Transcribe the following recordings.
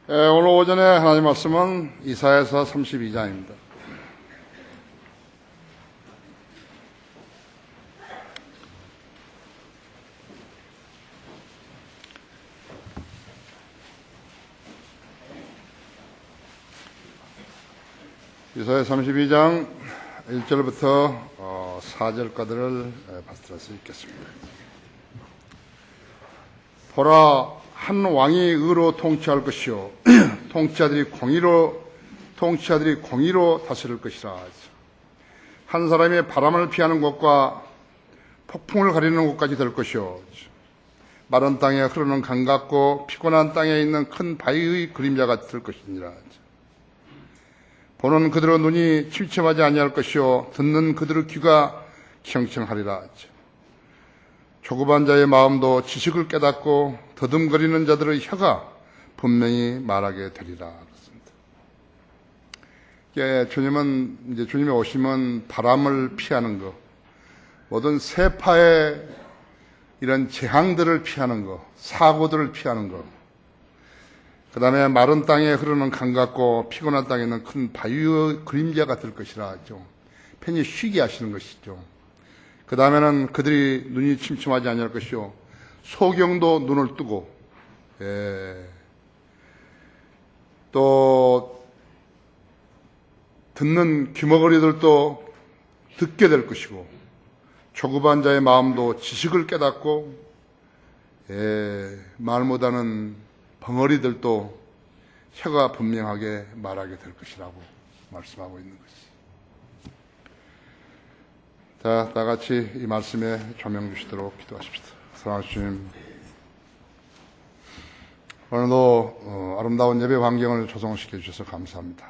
오늘 오전에 하나님 말씀은 이사야서 32장입니다. 이사야 32장 1절부터 4절까지를 받들어 수 있겠습니다. 보라, 한 왕이 의로 통치할 것이요 통치자들이 공의로 다스릴 것이라. 한 사람이 바람을 피하는 곳과 폭풍을 가리는 곳까지 될 것이요 마른 땅에 흐르는 강 같고 피곤한 땅에 있는 큰 바위의 그림자가 될 것이니라. 보는 그들의 눈이 침침하지 아니할 것이요 듣는 그들의 귀가 경청하리라. 조급한 자의 마음도 지식을 깨닫고 더듬거리는 자들의 혀가 분명히 말하게 되리라. 그렇습니다. 주님이 오시면 바람을 피하는 것, 모든 세파의 이런 재앙들을 피하는 것, 사고들을 피하는 것, 그 다음에 마른 땅에 흐르는 강 같고 피곤한 땅에 있는 큰 바위의 그림자가 될 것이라. 편히 쉬게 하시는 것이죠. 그 다음에는 그들이 눈이 침침하지 아니할 것이요 소경도 눈을 뜨고 또 듣는 귀머거리들도 듣게 될 것이고 조급한 자의 마음도 지식을 깨닫고 말 못하는 벙어리들도 혀가 분명하게 말하게 될 것이라고 말씀하고 있는 것이죠. 자, 다 같이 이 말씀에 조명 주시도록 기도하십시다. 사랑하신 주님, 오늘도 아름다운 예배 환경을 조성시켜 주셔서 감사합니다.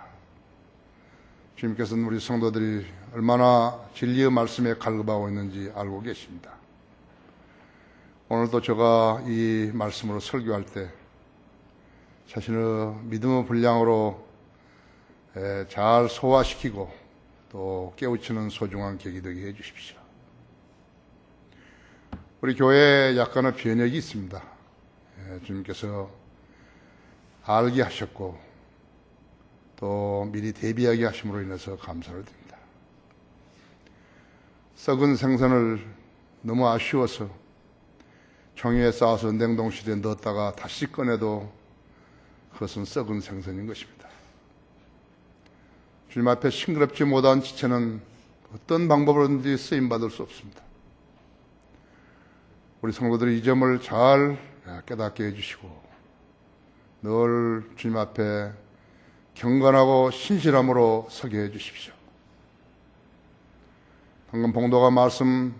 주님께서는 우리 성도들이 얼마나 진리의 말씀에 갈급하고 있는지 알고 계십니다. 오늘도 제가 이 말씀으로 설교할 때 자신의 믿음의 분량으로 잘 소화시키고 또 깨우치는 소중한 계기 되게 해 주십시오. 우리 교회에 약간의 변혁이 있습니다. 주님께서 알게 하셨고 또 미리 대비하게 하심으로 인해서 감사를 드립니다. 썩은 생선을 너무 아쉬워서 종이에 싸서 냉동실에 넣었다가 다시 꺼내도 그것은 썩은 생선인 것입니다. 주님 앞에 싱그럽지 못한 지체는 어떤 방법으로든지 쓰임받을 수 없습니다. 우리 성도들이 이 점을 잘 깨닫게 해주시고 늘 주님 앞에 경건하고 신실함으로 서게 해주십시오. 방금 봉도가 말씀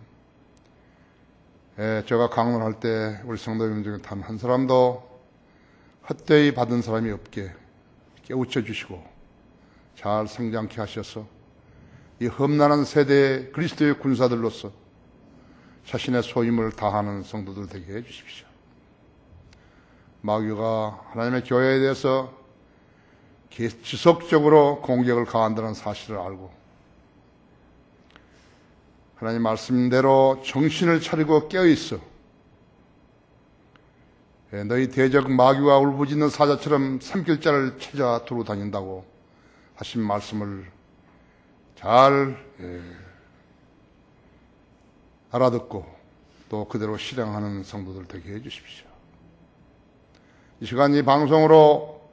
제가 강론할 때 우리 성도님 중에 단 한 사람도 헛되이 받은 사람이 없게 깨우쳐 주시고 잘 성장케 하셔서 이 험난한 세대의 그리스도의 군사들로서 자신의 소임을 다하는 성도들 되게 해 주십시오. 마귀가 하나님의 교회에 대해서 지속적으로 공격을 가한다는 사실을 알고 하나님 말씀대로 정신을 차리고 깨어있어 너희 대적 마귀와 울부짖는 사자처럼 삼킬자를 찾아 두루 다닌다고 하신 말씀을 잘 알아듣고 또 그대로 실행하는 성도들 되게 해 주십시오. 이 시간 이 방송으로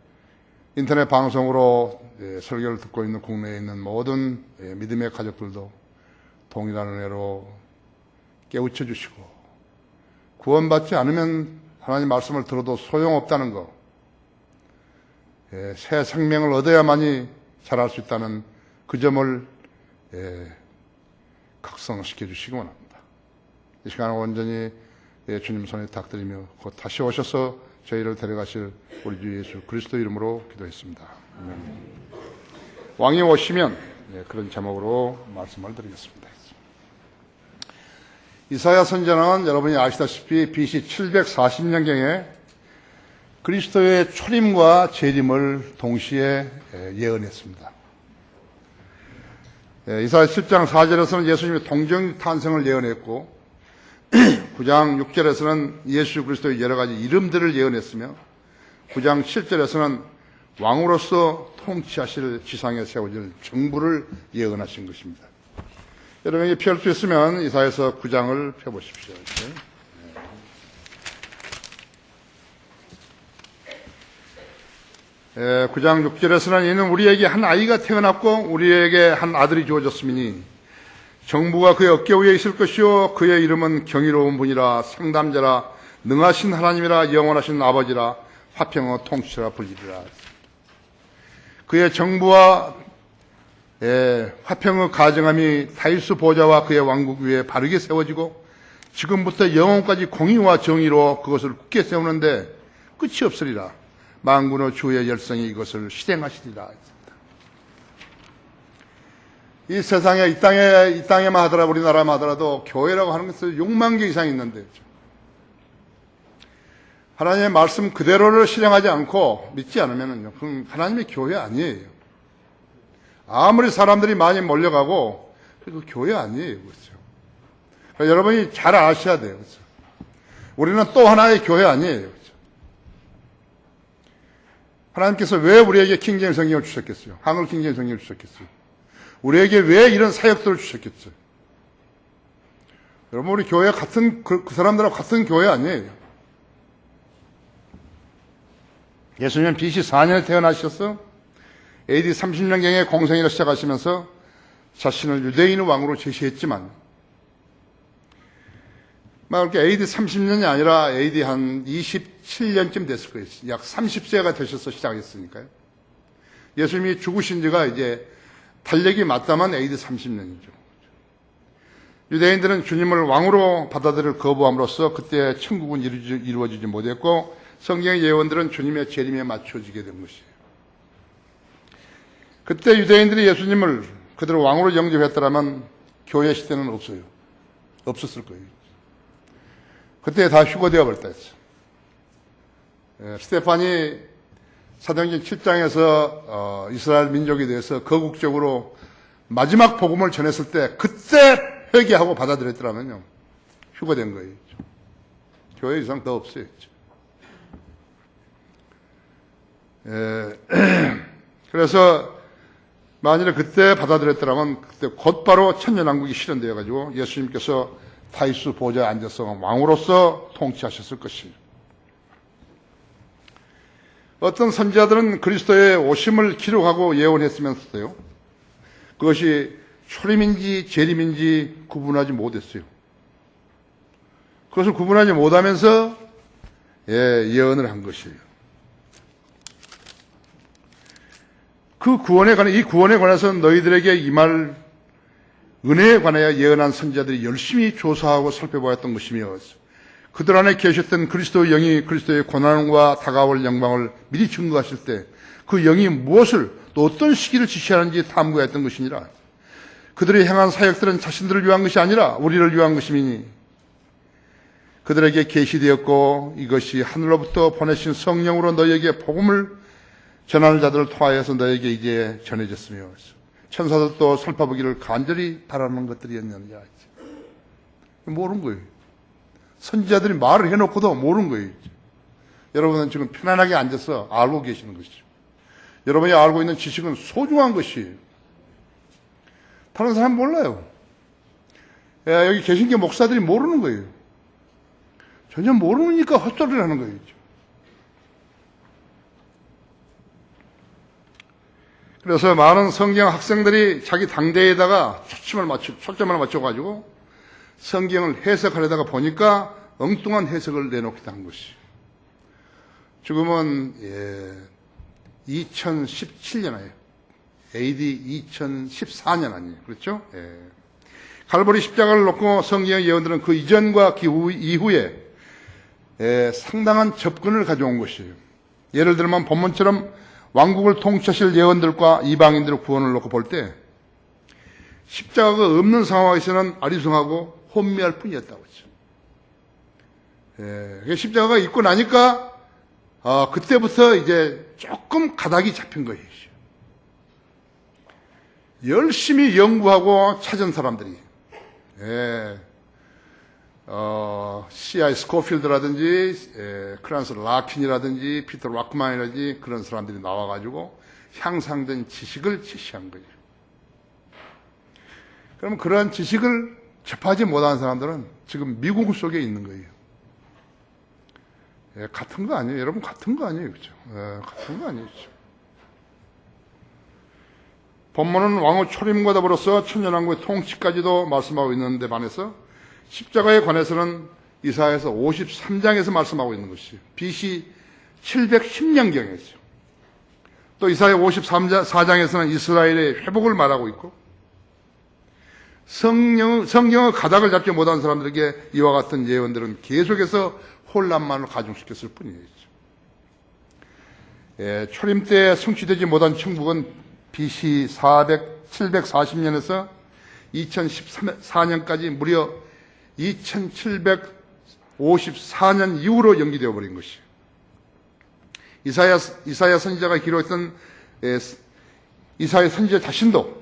인터넷 방송으로 설교를 듣고 있는 국내에 있는 모든 믿음의 가족들도 동일한 은혜로 깨우쳐 주시고 구원받지 않으면 하나님 말씀을 들어도 소용없다는 것, 새 생명을 얻어야만이 잘할 수 있다는 그 점을 각성시켜 주시기 원합니다. 이 시간을 온전히 주님 손에 탁드리며 곧 다시 오셔서 저희를 데려가실 우리 주 예수 그리스도 이름으로 기도했습니다. 아멘. 왕이 오시면 그런 제목으로 말씀을 드리겠습니다. 이사야 선지자는 여러분이 아시다시피 BC 740년경에 그리스도의 초림과 재림을 동시에 예언했습니다. 이사야 10장 4절에서는 예수님의 동정 탄생을 예언했고 9장 6절에서는 예수 그리스도의 여러 가지 이름들을 예언했으며 9장 7절에서는 왕으로서 통치하실 지상에 세워질 정부를 예언하신 것입니다. 여러분이 펼 수 있으면 이사야서 9장을 펴보십시오. 이렇게. 9장 6절에서는 이는 우리에게 한 아이가 태어났고 우리에게 한 아들이 주어졌으니 정부가 그의 어깨 위에 있을 것이요 그의 이름은 경이로운 분이라 상담자라 능하신 하나님이라 영원하신 아버지라 화평의 통치라 불리리라. 그의 정부와 화평의 가정함이 다윗의 보좌와 그의 왕국 위에 바르게 세워지고 지금부터 영원까지 공의와 정의로 그것을 굳게 세우는데 끝이 없으리라. 만군의 주의 열성이 이것을 실행하시리라. 이 세상에 이 땅에만 하더라도 우리나라만 하더라도 교회라고 하는 것은 6만 개 이상 있는데 하나님의 말씀 그대로를 실행하지 않고 믿지 않으면요, 그건 하나님의 교회 아니에요. 아무리 사람들이 많이 몰려가고 그 교회 아니에요, 그렇죠? 그러니까 여러분이 잘 아셔야 돼요, 그렇죠? 우리는 또 하나의 교회 아니에요, 그렇죠? 하나님께서 왜 우리에게 킹제임 성경을 주셨겠어요? 한글 킹제임 성경을 주셨겠어요? 우리에게 왜 이런 사역들을 주셨겠어요? 여러분, 우리 교회 같은 그 사람들하고 같은 교회 아니에요. 예수님은 BC 4년에 태어나셔서 AD 30년경에 공생애를 시작하시면서 자신을 유대인의 왕으로 제시했지만 막 그렇게 AD 30년이 아니라 AD 한 27년쯤 됐을 거예요. 약 30세가 되셔서 시작했으니까요. 예수님이 죽으신 지가 이제 달력이 맞다만 AD 30년이죠. 유대인들은 주님을 왕으로 받아들일 거부함으로써 그때 천국은 이루어지지 못했고 성경의 예언들은 주님의 재림에 맞춰지게 된 것이에요. 그때 유대인들이 예수님을 그대로 왕으로 영접했더라면 교회 시대는 없어요. 없었을 거예요. 그때 다 휴거되어 버렸다 했어요. 스테판이 사도행전 7장에서 이스라엘 민족에 대해서 거국적으로 마지막 복음을 전했을 때 그때 회개하고 받아들였더라면요, 휴거된 거예요. 교회 이상 더 없어요. 그래서 만일에 그때 받아들였더라면 그때 곧바로 천년왕국이 실현되어 가지고 예수님께서 다윗의 보좌에 앉아서 왕으로서 통치하셨을 것입니다. 어떤 선지자들은 그리스도의 오심을 기록하고 예언했으면서도요, 그것이 초림인지 재림인지 구분하지 못했어요. 그것을 구분하지 못하면서 예언을 한 것이에요. 이 구원에 관해서는 너희들에게 임할 은혜에 관하여 예언한 선지자들이 열심히 조사하고 살펴보았던 것이며 그들 안에 계셨던 그리스도의 영이 그리스도의 고난과 다가올 영광을 미리 증거하실 때 그 영이 무엇을 또 어떤 시기를 지시하는지 탐구했던 것이니라. 그들이 행한 사역들은 자신들을 위한 것이 아니라 우리를 위한 것임이니 그들에게 계시되었고 이것이 하늘로부터 보내신 성령으로 너희에게 복음을 전하는 자들을 통하여서 너에게 이제 전해졌으며 천사들도 살펴보기를 간절히 바라는 것들이었느냐. 모르는 거예요. 선지자들이 말을 해놓고도 모르는 거예요. 여러분은 지금 편안하게 앉아서 알고 계시는 것이죠. 여러분이 알고 있는 지식은 소중한 것이에요. 다른 사람 몰라요. 여기 계신 게 목사들이 모르는 거예요. 전혀 모르니까 헛소리를 하는 거예요. 그래서 많은 성경 학생들이 자기 당대에다가 초점을 맞춰가지고 성경을 해석하려다가 보니까 엉뚱한 해석을 내놓기도 한 것이. 지금은 2017년 AD 2014년 아니에요. 그렇죠? 갈보리 십자가를 놓고 성경의 예언들은 그 이전과 그 이후에 상당한 접근을 가져온 것이에요. 예를 들면 본문처럼 왕국을 통치하실 예언들과 이방인들의 구원을 놓고 볼 때 십자가가 없는 상황에서는 아리송하고 혼미할 뿐이었다고 했죠. 십자가가 있고 나니까 그때부터 이제 조금 가닥이 잡힌 거예요. 열심히 연구하고 찾은 사람들이 C.I. 스코필드라든지 크란스 라킨이라든지 피터 락만이라든지 그런 사람들이 나와가지고 향상된 지식을 제시한 거예요. 그럼 그런 지식을 접하지 못한 사람들은 지금 미궁 속에 있는 거예요. 같은 거 아니에요? 여러분, 같은 거 아니에요? 그죠? 같은 거 아니죠. 본문은 왕의 초림과 더불어서 천년왕국의 통치까지도 말씀하고 있는데 반해서 십자가에 관해서는 이사야서 53장에서 말씀하고 있는 것이에요. BC 710년경이죠. 또 이사야 54장에서는 이스라엘의 회복을 말하고 있고, 성경의 가닥을 잡지 못한 사람들에게 이와 같은 예언들은 계속해서 혼란만을 가중시켰을 뿐이에요. 초림 때 성취되지 못한 천국은 BC 740년에서 2014년까지 무려 2754년 이후로 연기되어 버린 것이에요. 이사야 선지자가 기록했던 이사야 선지자 자신도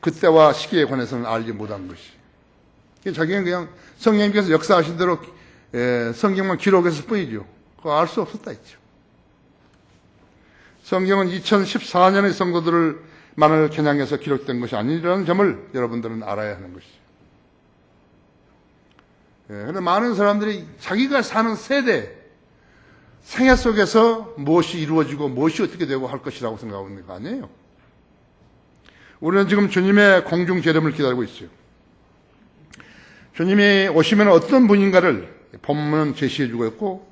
그때와 시기에 관해서는 알지 못한 것이. 자기는 그냥 성령님께서 역사하신 대로 성경만 기록했을 뿐이죠. 그거 알 수 없었다 했죠. 성경은 2014년의 성도들만을 겨냥해서 기록된 것이 아니라는 점을 여러분들은 알아야 하는 것이죠. 그런데 많은 사람들이 자기가 사는 세대, 생애 속에서 무엇이 이루어지고 무엇이 어떻게 되고 할 것이라고 생각하고 있는 거 아니에요. 우리는 지금 주님의 공중 재림을 기다리고 있어요. 주님이 오시면 어떤 분인가를 본문은 제시해주고 있고,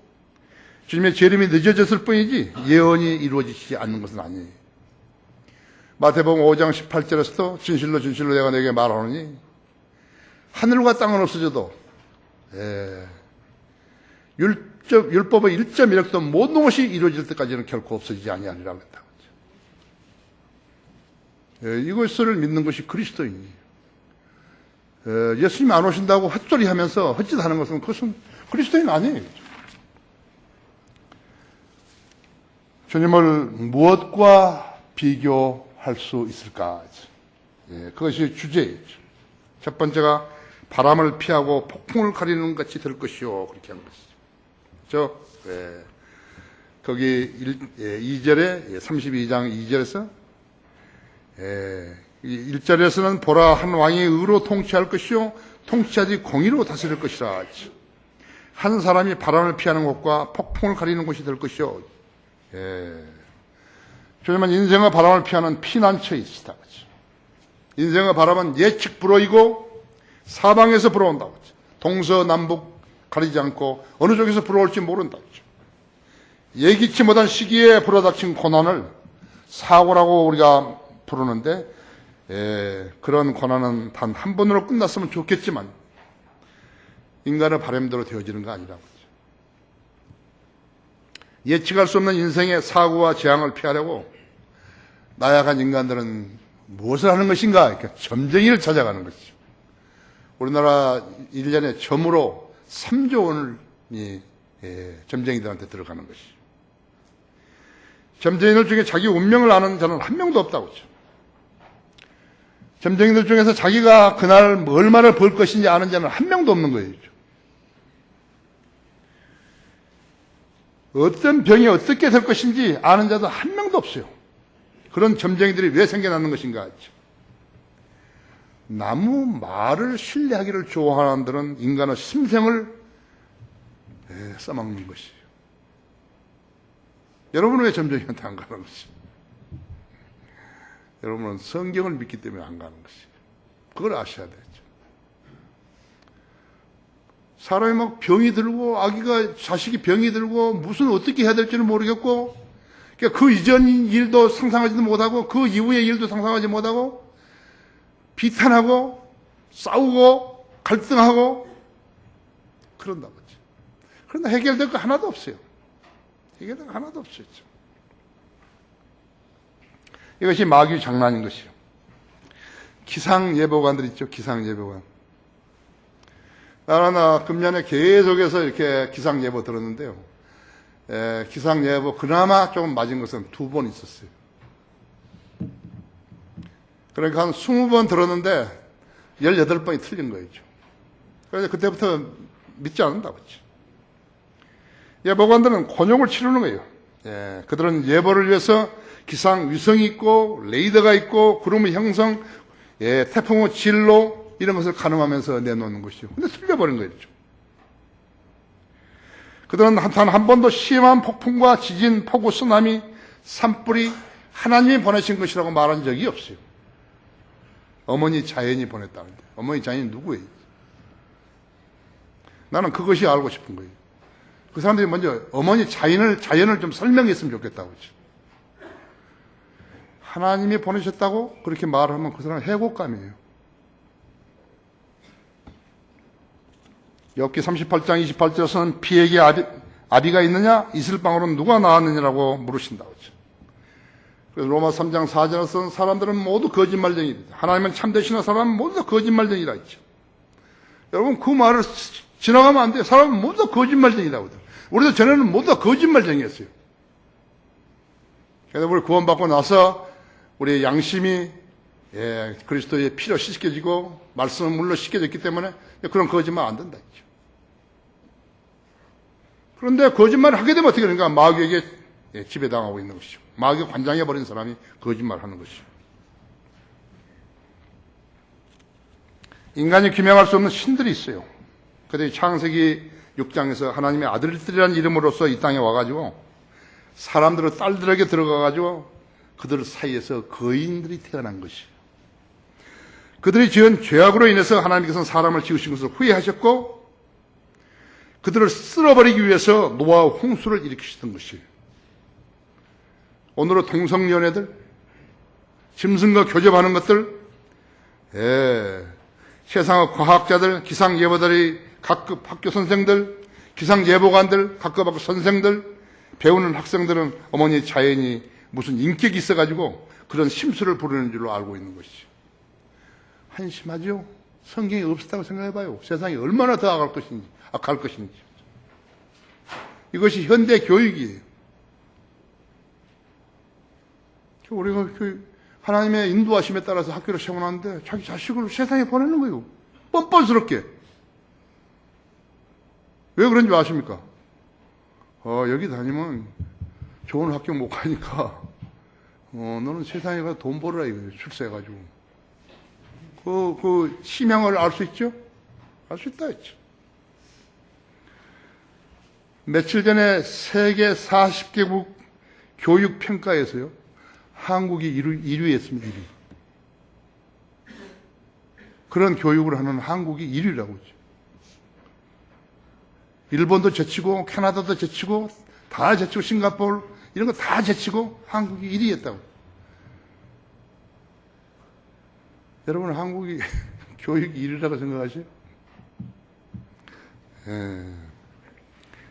주님의 재림이 늦어졌을 뿐이지 예언이 이루어지지 않는 것은 아니에요. 마태복음 5장 18절에서도 진실로 진실로 내가 너에게 말하노니 하늘과 땅은 없어져도 율법의 1.1획도 모든 것이 이루어질 때까지는 결코 없어지지 아니하리라고 했다. 이것을 믿는 것이 그리스도인이에요. 예수님이 안 오신다고 헛소리 하면서 헛짓하는 것은 그것은 그리스도인 아니에요. 주님을 무엇과 비교할 수 있을까? 그것이 주제예요. 첫 번째가 바람을 피하고 폭풍을 가리는 것 같이 될 것이요. 그렇게 하는 것이죠. 거기 2절에 32장 2절에서 1절에서는 보라 한 왕이 의로 통치할 것이요 통치자들이 공의로 다스릴 것이라. 한 사람이 바람을 피하는 곳과 폭풍을 가리는 곳이 될 것이요. 주님은 인생의 바람을 피하는 피난처에 있으시다. 인생의 바람은 예측 불어이고 사방에서 불어온다고. 동서남북 가리지 않고 어느 쪽에서 불어올지 모른다고. 예기치 못한 시기에 불어닥친 고난을 사고라고 우리가 부르는데, 그런 고난은 단 한 번으로 끝났으면 좋겠지만 인간의 바람대로 되어지는 거 아니라고. 예측할 수 없는 인생의 사고와 재앙을 피하려고 나약한 인간들은 무엇을 하는 것인가? 그러니까 점쟁이를 찾아가는 것이죠. 우리나라 1년에 점으로 3조 원이 점쟁이들한테 들어가는 것이죠. 점쟁이들 중에 자기 운명을 아는 자는 한 명도 없다고 하죠. 점쟁이들 중에서 자기가 그날 얼마를 벌 것인지 아는 자는 한 명도 없는 거예요. 어떤 병이 어떻게 될 것인지 아는 자도 한 명도 없어요. 그런 점쟁이들이 왜 생겨나는 것인가? 나무 말을 신뢰하기를 좋아하는 사람들은 인간의 심생을 써먹는 것이에요. 여러분은 왜 점쟁이한테 안 가는 것이에요? 여러분은 성경을 믿기 때문에 안 가는 것이에요. 그걸 아셔야 되죠. 사람이 막 병이 들고, 아기가, 자식이 병이 들고, 무슨 어떻게 해야 될지는 모르겠고, 그러니까 그 이전 일도 상상하지도 못하고, 그 이후의 일도 상상하지 못하고, 비탄하고, 싸우고, 갈등하고, 그런다고 하죠. 그런데 해결될 거 하나도 없어요. 해결될 거 하나도 없어요. 이것이 마귀 장난인 것이요. 기상예보관들 있죠, 기상예보관. 나는 금년에 계속해서 이렇게 기상예보 들었는데요. 기상예보 그나마 좀 맞은 것은 2번 있었어요. 그러니까 한 20번 들었는데 18번이 틀린 거였죠. 그래서 그때부터 믿지 않는다고 했죠. 예보관들은 곤욕을 치르는 거예요. 예, 그들은 예보를 위해서 기상 위성이 있고 레이더가 있고 구름의 형성, 예, 태풍의 진로 이런 것을 가늠하면서 내놓는 것이죠. 근데 틀려버린 거죠. 그들은 단 한 번도 심한 폭풍과 지진, 폭우, 쓰나미, 산불이 하나님이 보내신 것이라고 말한 적이 없어요. 어머니 자연이 보냈다는데. 어머니 자연이 누구예요? 나는 그것이 알고 싶은 거예요. 그 사람들이 먼저 어머니 자연을 좀 설명했으면 좋겠다고 했죠. 하나님이 보내셨다고 그렇게 말하면 그 사람은 해곡감이에요. 욥기 38장 28절에서는 비에게 아비가 있느냐? 이슬방울은 누가 낳았느냐라고 물으신다고 했죠. 그래서 로마 3장 4절에서는 사람들은 모두 거짓말쟁이다. 하나님은 참되시는 사람은 모두 다 거짓말쟁이라 했죠. 여러분 그 말을 지나가면 안 돼요. 사람은 모두 다 거짓말쟁이라고 해요. 우리도 전에는 모두 다 거짓말쟁이였어요. 그래서 우리 구원받고 나서 우리의 양심이 그리스도의 피로 씻겨지고 말씀은 물로 씻겨졌기 때문에 그런 거짓말 안 된다 했죠. 그런데 거짓말을 하게 되면 어떻게 되는가? 마귀에게 지배당하고 있는 것이죠. 마귀가 관장해버린 사람이 거짓말하는 것이죠. 인간이 규명할 수 없는 신들이 있어요. 그들이 창세기 6장에서 하나님의 아들들이라는 이름으로서 이 땅에 와가지고 사람들의 딸들에게 들어가가지고 그들 사이에서 거인들이 태어난 것이에요. 그들이 지은 죄악으로 인해서 하나님께서는 사람을 지으신 것을 후회하셨고 그들을 쓸어버리기 위해서 노아와 홍수를 일으키셨던 것이에요. 오늘의 동성연애들, 짐승과 교접하는 것들, 세상의 과학자들, 기상예보들이 각급 학교 선생들, 기상예보관들, 각급 학교 선생들, 배우는 학생들은 어머니 자연이 무슨 인격이 있어가지고 그런 심수를 부르는 줄로 알고 있는 것이죠. 한심하죠? 성경이 없었다고 생각해봐요. 세상이 얼마나 더 악할 것인지. 이것이 현대 교육이에요. 우리가 하나님의 인도하심에 따라서 학교를 세워놨는데 자기 자식을 세상에 보내는 거예요. 뻔뻔스럽게. 왜 그런지 아십니까? 여기 다니면 좋은 학교 못 가니까 너는 세상에 가서 돈 벌어라 이거예요. 출세해가지고. 그 심형을 알 수 있죠? 알 수 있다 했죠. 며칠 전에 세계 40개국 교육평가에서요. 한국이 1위 했습니다. 1위. 그런 교육을 하는 한국이 1위라고 하죠. 일본도 제치고 캐나다도 제치고 다 제치고 싱가포르 이런 거 다 제치고 한국이 1위 했다고. 여러분 한국이 교육 1위라고 생각하세요?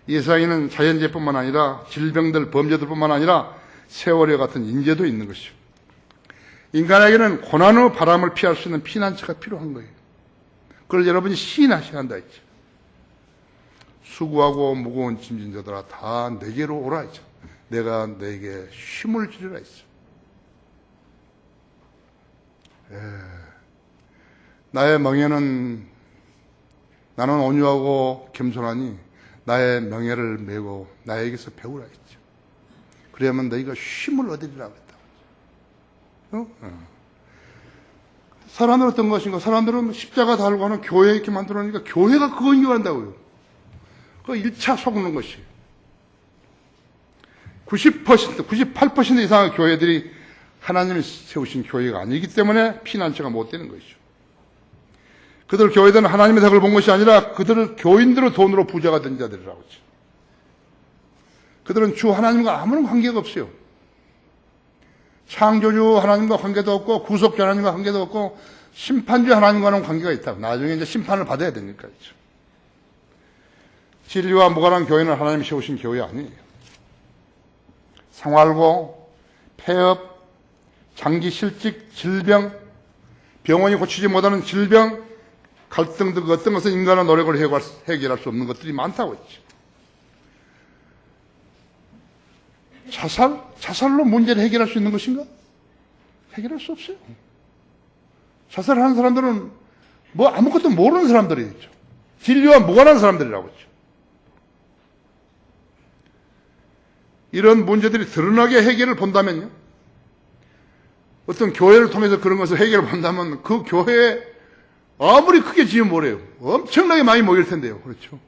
이 세상에는 자연재해뿐만 아니라 질병들, 범죄들뿐만 아니라 세월호 같은 인재도 있는 것이죠. 인간에게는 고난의 바람을 피할 수 있는 피난처가 필요한 거예요. 그걸 여러분이 시인하셔야 한다 했죠. 수고하고 무거운 짐진 자들아 다 내게로 오라 했죠. 내가 내게 쉼을 주리라 했죠. 나의 명예는 나는 온유하고 겸손하니 나의 명예를 메고 나에게서 배우라 했죠. 그래야만 너희가 쉼을 얻으리라고 했다고. 사람들은 어떤 것인가? 사람들은 십자가 달고 하는 교회 이렇게 만들어놓으니까 교회가 그거 인정한다고요. 그거 1차 속는 것이에요. 90%, 98% 이상의 교회들이 하나님이 세우신 교회가 아니기 때문에 피난처가 못 되는 것이죠. 그들 교회들은 하나님의 덕을 본 것이 아니라 그들은 교인들의 돈으로 부자가 된 자들이라고 하죠. 그들은 주 하나님과 아무런 관계가 없어요. 창조주 하나님과 관계도 없고 구속주 하나님과 관계도 없고 심판주 하나님과는 관계가 있다고. 나중에 이제 심판을 받아야 되니까. 진리와 무관한 교회는 하나님이 세우신 교회 아니에요. 생활고, 폐업, 장기 실직, 질병, 병원이 고치지 못하는 질병, 갈등 등 어떤 것은 인간의 노력을 해결할 수 없는 것들이 많다고 했죠. 자살로 문제를 해결할 수 있는 것인가? 해결할 수 없어요. 자살하는 사람들은 뭐 아무것도 모르는 사람들이죠. 진리와 무관한 사람들이라고 했죠. 이런 문제들이 드러나게 해결을 본다면요. 어떤 교회를 통해서 그런 것을 해결을 본다면 그 교회에 아무리 크게 지으면 뭐래요. 엄청나게 많이 모일 텐데요. 그렇죠.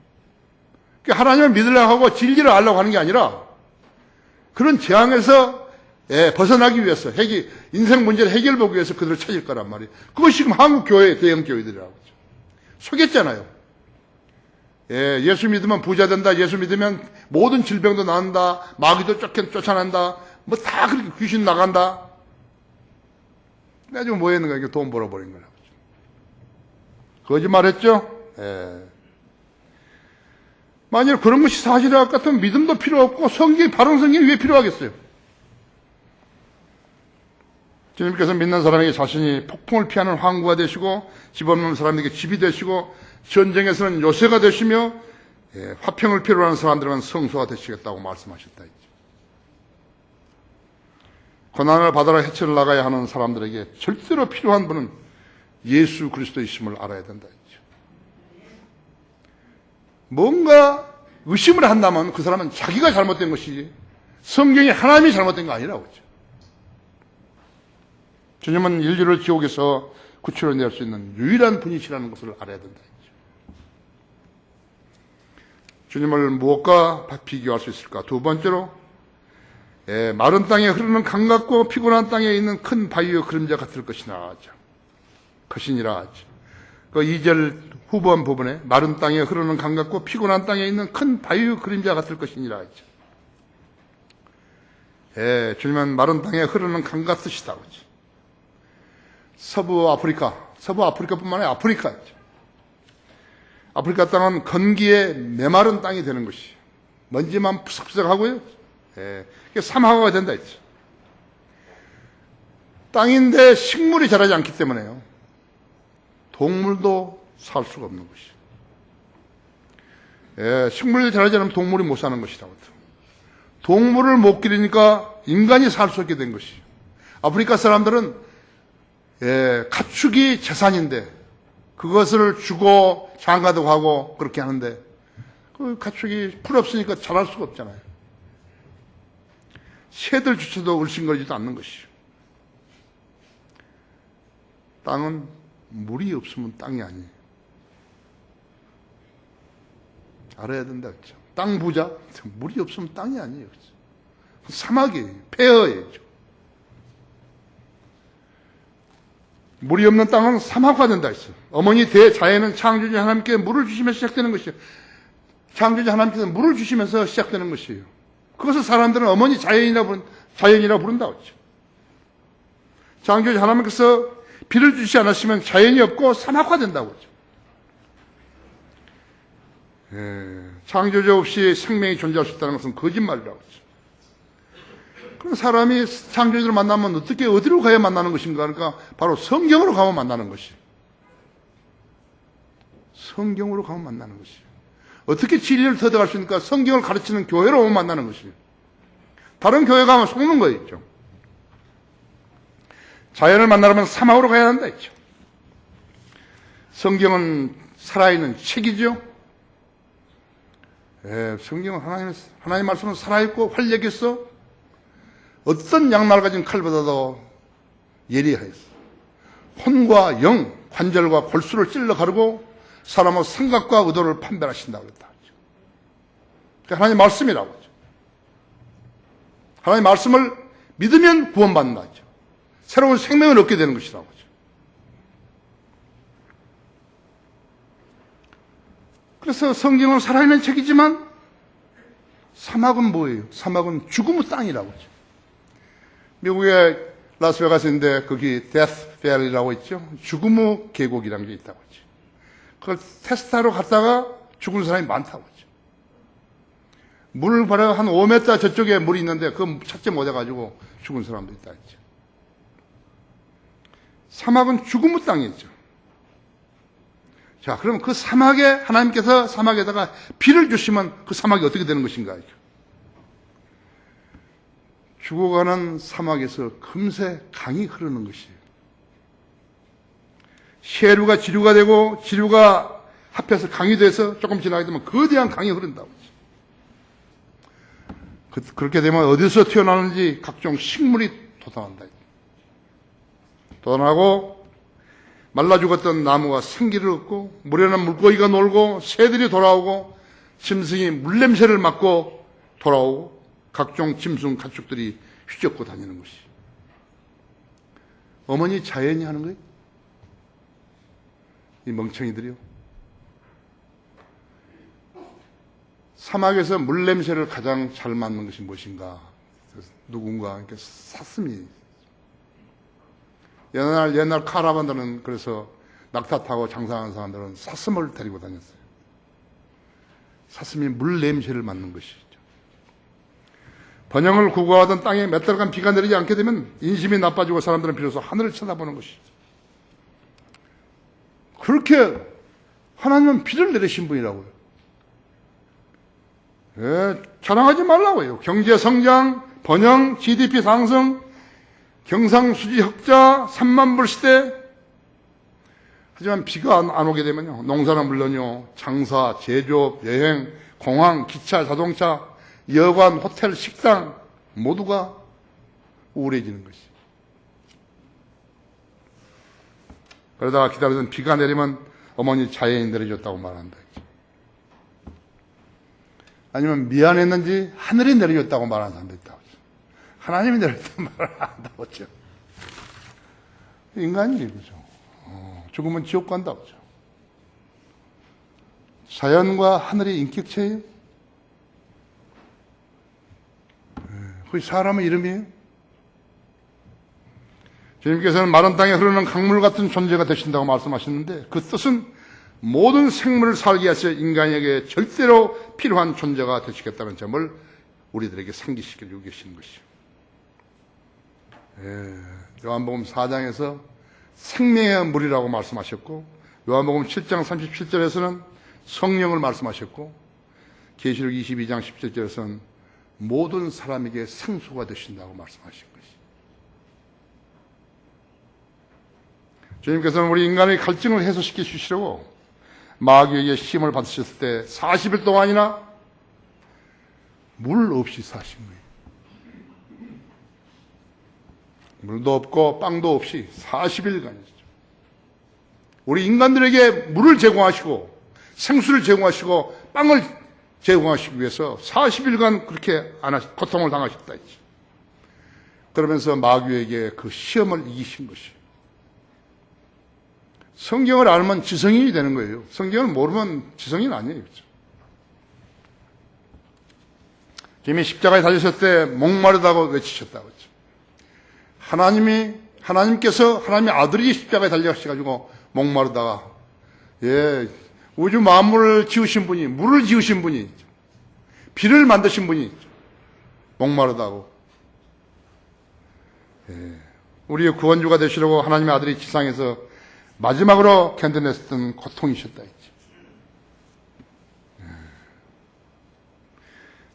그러니까 하나님을 믿으려고 하고 진리를 알려고 하는 게 아니라 그런 재앙에서 벗어나기 위해서 인생 문제를 해결하기 위해서 그들을 찾을 거란 말이에요. 그것이 지금 한국 교회, 대형 교회들이라고 하죠. 속였잖아요. 예수 믿으면 부자 된다. 예수 믿으면 모든 질병도 나은다. 마귀도 쫓아낸다. 뭐 다 그렇게 귀신 나간다. 나중에 뭐 했는가? 이게 돈 벌어버린 거라고. 거짓말했죠? 만일 그런 것이 사실이라 같으면 믿음도 필요 없고 바른 성경이 왜 필요하겠어요? 주님께서 믿는 사람에게 자신이 폭풍을 피하는 항구가 되시고 집 없는 사람에게 집이 되시고 전쟁에서는 요새가 되시며 화평을 필요로 하는 사람들은 성소가 되시겠다고 말씀하셨다 했죠. 고난을 받아라 해치를 나가야 하는 사람들에게 절대로 필요한 분은 예수 그리스도이심을 알아야 된다 했죠. 뭔가 의심을 한다면 그 사람은 자기가 잘못된 것이지 성경이 하나님이 잘못된 거 아니라고 했죠. 주님은 인류를 지옥에서 구출해낼 수 있는 유일한 분이시라는 것을 알아야 된다 했죠. 주님을 무엇과 비교할 수 있을까? 두 번째로 마른 땅에 흐르는 강 같고 피곤한 땅에 있는 큰 바위의 그림자 같을 것이니라 하죠. 그 2절 후반 부분에 마른 땅에 흐르는 강 같고 피곤한 땅에 있는 큰 바위의 그림자 같을 것이니라 하죠. 주님은 마른 땅에 흐르는 강 같으시다고 하죠. 서부 아프리카뿐만 아니라 아프리카죠. 아프리카 땅은 건기에 메마른 땅이 되는 것이에요. 먼지만 푸석푸석하고요. 사막화가 된다 했죠. 땅인데 식물이 자라지 않기 때문에요. 동물도 살 수가 없는 것이에요. 식물이 자라지 않으면 동물이 못 사는 것이라고. 동물을 못 기르니까 인간이 살 수 없게 된 것이에요. 아프리카 사람들은 가축이 재산인데 그것을 주고 장가도 하고 그렇게 하는데 그 가축이 풀 없으니까 자랄 수가 없잖아요. 새들 주체도 울신거리지도 않는 것이죠. 땅은 물이 없으면 땅이 아니에요. 알아야 된다 그렇죠. 땅 부자 물이 없으면 땅이 아니에요. 그렇죠? 사막이에요. 폐허예요. 물이 없는 땅은 사막화된다 했어요. 어머니 대자연은 창조주 하나님께 물을 주시면서 시작되는 것이에요. 창조주 하나님께서 물을 주시면서 시작되는 것이에요. 그것을 사람들은 어머니 자연이라고 부른다고 했죠. 창조주 하나님께서 비를 주시지 않으시면 자연이 없고 사막화된다고 했죠. 창조주 없이 생명이 존재할 수 있다는 것은 거짓말이라고 했죠. 그럼 사람이 창조주를 만나면 어디로 가야 만나는 것인가? 그러니까 바로 성경으로 가면 만나는 것이에요. 성경으로 가면 만나는 것이에요. 어떻게 진리를 터득할 수 있습니까? 성경을 가르치는 교회로 오면 만나는 것이에요. 다른 교회 가면 속는 거였죠. 자연을 만나려면 사막으로 가야 한다 했죠. 성경은 살아있는 책이죠. 성경은 하나님 말씀은 살아있고 활력있어. 어떤 양날 가진 칼보다도 예리하였어. 혼과 영, 관절과 골수를 찔러 가르고 사람의 생각과 의도를 판별하신다고 그랬다. 그러니까 하나님 말씀이라고 하죠. 하나님 말씀을 믿으면 구원받는다 하죠. 새로운 생명을 얻게 되는 것이라고 하죠. 그래서 성경은 살아있는 책이지만 사막은 뭐예요? 사막은 죽음의 땅이라고 하죠. 미국의 라스베가스인데 거기 데스 밸리라고 있죠. 죽음의 계곡이라는 게 있다고 하죠. 그걸 테스트하러 갔다가 죽은 사람이 많다고 하죠. 물을 바로 한 5m 저쪽에 물이 있는데 그거 찾지 못해가지고 죽은 사람도 있다 했죠. 사막은 죽음의 땅이죠. 자, 그럼 그 사막에 하나님께서 사막에다가 비를 주시면 그 사막이 어떻게 되는 것인가? 죽어가는 사막에서 금세 강이 흐르는 것이에요. 쉐류가 지류가 되고 지류가 합해서 강이 돼서 조금 지나게 되면 거대한 강이 흐른다고. 그렇게 되면 어디서 튀어나오는지 각종 식물이 돋아난다. 돋아나고 말라 죽었던 나무가 생기를 얻고 물에는 물고기가 놀고 새들이 돌아오고 짐승이 물냄새를 맡고 돌아오고 각종 짐승 가축들이 휘젓고 다니는 것이 어머니 자연이 하는 거예요. 이 멍청이들이요. 사막에서 물냄새를 가장 잘 맡는 것이 무엇인가? 누군가 이렇게 사슴이. 옛날 카라반들은 그래서 낙타 타고 장사하는 사람들은 사슴을 데리고 다녔어요. 사슴이 물냄새를 맡는 것이죠. 번영을 구가하던 땅에 몇 달간 비가 내리지 않게 되면 인심이 나빠지고 사람들은 비로소 하늘을 쳐다보는 것이죠. 그렇게 하나님은 비를 내리신 분이라고요. 자랑하지 말라고요. 경제 성장, 번영, GDP 상승, 경상수지 흑자, 3만 불 시대. 하지만 비가 안 오게 되면요. 농사는 물론요. 장사, 제조업, 여행, 공항, 기차, 자동차, 여관, 호텔, 식당 모두가 우울해지는 것이. 그러다가 기다리던 비가 내리면 어머니 자연이 내려줬다고 말한다. 아니면 미안했는지 하늘이 내려줬다고 말하는 사람도 있다고. 하나님이 내려줬다고 말을 안 한다고 했죠. 인간이 그죠. 죽으면 지옥 간다고 하죠. 자연과 하늘이 인격체예요. 그게 사람의 이름이에요. 주님께서는 마른 땅에 흐르는 강물 같은 존재가 되신다고 말씀하셨는데 그 뜻은 모든 생물을 살게 하셔 인간에게 절대로 필요한 존재가 되시겠다는 점을 우리들에게 상기시켜 계시는 것이죠. 요한복음 4장에서 생명의 물이라고 말씀하셨고 요한복음 7장 37절에서는 성령을 말씀하셨고 계시록 22장 17절에서는 모든 사람에게 생수가 되신다고 말씀하신 것이죠. 주님께서는 우리 인간의 갈증을 해소시켜 주시려고 마귀에게 시험을 받으셨을 때 40일 동안이나 물 없이 사신 거예요. 물도 없고 빵도 없이 40일간이죠. 우리 인간들에게 물을 제공하시고 생수를 제공하시고 빵을 제공하시기 위해서 40일간 그렇게 고통을 당하셨다 했죠. 그러면서 마귀에게 그 시험을 이기신 것이에요. 성경을 알면 지성인이 되는 거예요. 성경을 모르면 지성인 아니에요. 그렇죠? 주님이 십자가에 달리셨을 때 목마르다고 외치셨다고 했죠. 하나님께서 하나님의 아들이 십자가에 달려가셔가지고 목마르다가 우주 만물을 지으신 분이 물을 지으신 분이 비를 만드신 분이 목마르다고 우리의 구원주가 되시려고 하나님의 아들이 지상에서 마지막으로 견뎌냈던 고통이셨다 했죠.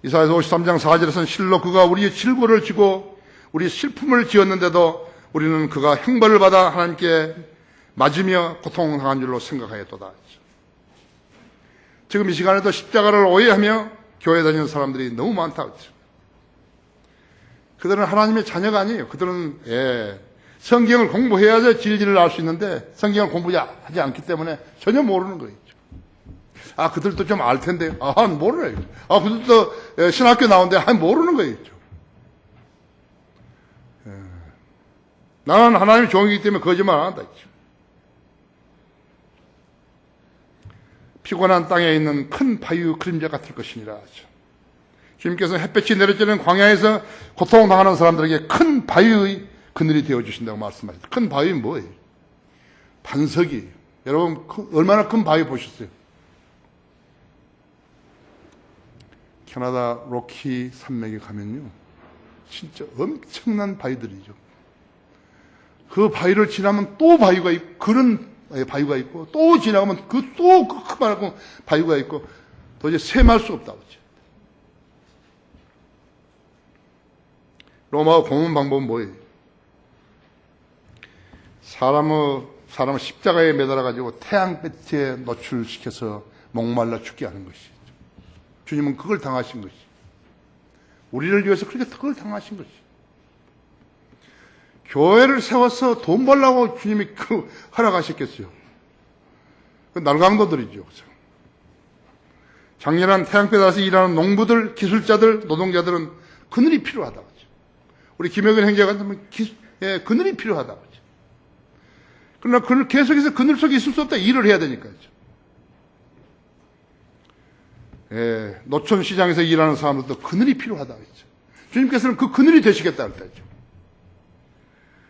이사야서 53장 4절에서는 실로 그가 우리의 질고를 지고 우리 슬픔을 지었는데도 우리는 그가 형벌을 받아 하나님께 맞으며 고통당한 줄로 생각하였도다. 지금 이 시간에도 십자가를 오해하며 교회 다니는 사람들이 너무 많다고 했죠. 그들은 하나님의 자녀가 아니에요. 그들은 성경을 공부해야지 진리를 알 수 있는데 성경을 공부하지 않기 때문에 전혀 모르는 거예요. 그들도 좀 알 텐데 모르네요. 그들도 신학교 나오는데 모르는 거예요. 나는 하나님의 종이기 때문에 거짓말 안 한다. 피곤한 땅에 있는 큰 바위 그림자 같을 것이니라. 주님께서 햇볕이 내려지는 광야에서 고통당하는 사람들에게 큰 바위의 그늘이 되어주신다고 말씀하셨어요. 큰 바위는 뭐예요? 반석이에요. 여러분 얼마나 큰 바위 보셨어요? 캐나다 로키 산맥에 가면요 진짜 엄청난 바위들이죠. 그 바위를 지나면 또 바위가 있고 그런 바위가 있고 또 지나가면 또 그만한 바위가 있고 도저히 셈할 수 없다고 했죠. 로마어 공문 방법은 뭐예요? 사람의 사람을 십자가에 매달아가지고 태양빛에 노출시켜서 목말라 죽게 하는 것이죠. 주님은 그걸 당하신 것이. 우리를 위해서 그렇게 그걸 당하신 것이. 교회를 세워서 돈 벌라고 주님이 허락하셨겠어요. 그 날강도들이죠. 장렬한 태양빛 아래서 일하는 농부들, 기술자들, 노동자들은 그늘이 필요하다고 하죠. 우리 김영근 행자가 하면 그늘이 필요하다고 하죠. 그러나 계속해서 그늘 속에 있을 수 없다. 일을 해야 되니까요. 노천 시장에서 일하는 사람들도 그늘이 필요하다고 했죠. 주님께서는 그 그늘이 되시겠다고 했죠.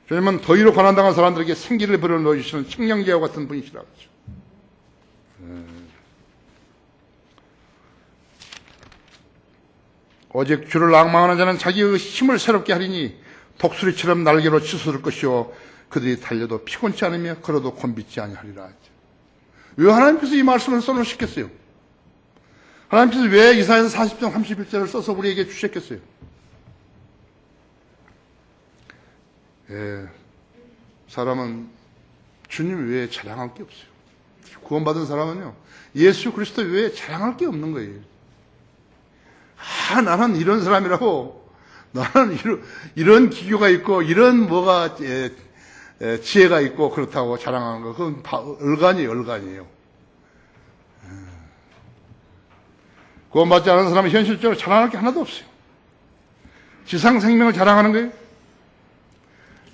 주님은 더위로 고난당한 사람들에게 생기를 불어 넣어주시는 청량제와 같은 분이시라고 했죠. 오직 주를 낭망하는 자는 자기의 힘을 새롭게 하리니 독수리처럼 날개로 치솟을 것이요 그들이 달려도 피곤치 않으며 걸어도 곤비지 아니하리라. 왜 하나님께서 이 말씀을 써놓으셨겠어요? 하나님께서 왜 이사야서 40장 31절을 써서 우리에게 주셨겠어요? 사람은 주님 외에 자랑할 게 없어요. 구원받은 사람은요, 예수 그리스도 외에 자랑할 게 없는 거예요. 나는 이런 사람이라고, 나는 이런 기교가 있고, 이런 지혜가 있고, 그렇다고 자랑하는 거, 그건 얼간이에요. 구원받지 않은 사람은 현실적으로 자랑할 게 하나도 없어요. 지상 생명을 자랑하는 거예요.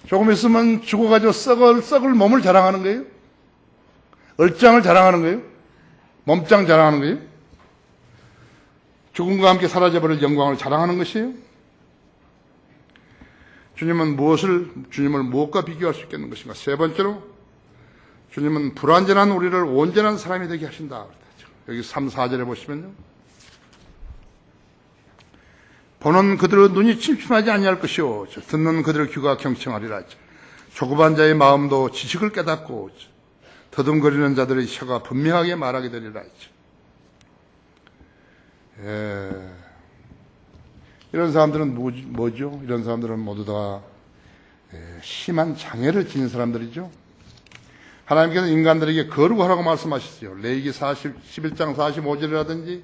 조금 있으면 죽어가지고 썩을 몸을 자랑하는 거예요. 얼짱을 자랑하는 거예요. 몸짱 자랑하는 거예요. 죽음과 함께 사라져버릴 영광을 자랑하는 것이에요. 주님을 무엇과 비교할 수 있겠는 것인가? 세 번째로, 주님은 불완전한 우리를 온전한 사람이 되게 하신다. 여기 3, 4절에 보시면요. 보는 그들의 눈이 침침하지 아니할 것이요 듣는 그들의 귀가 경청하리라. 조급한 자의 마음도 지식을 깨닫고 더듬거리는 자들의 혀가 분명하게 말하게 되리라. 이런 사람들은 뭐죠? 이런 사람들은 모두 다 심한 장애를 지닌 사람들이죠. 하나님께서 인간들에게 거룩하라고 말씀하셨어요. 레위기 11장 45절이라든지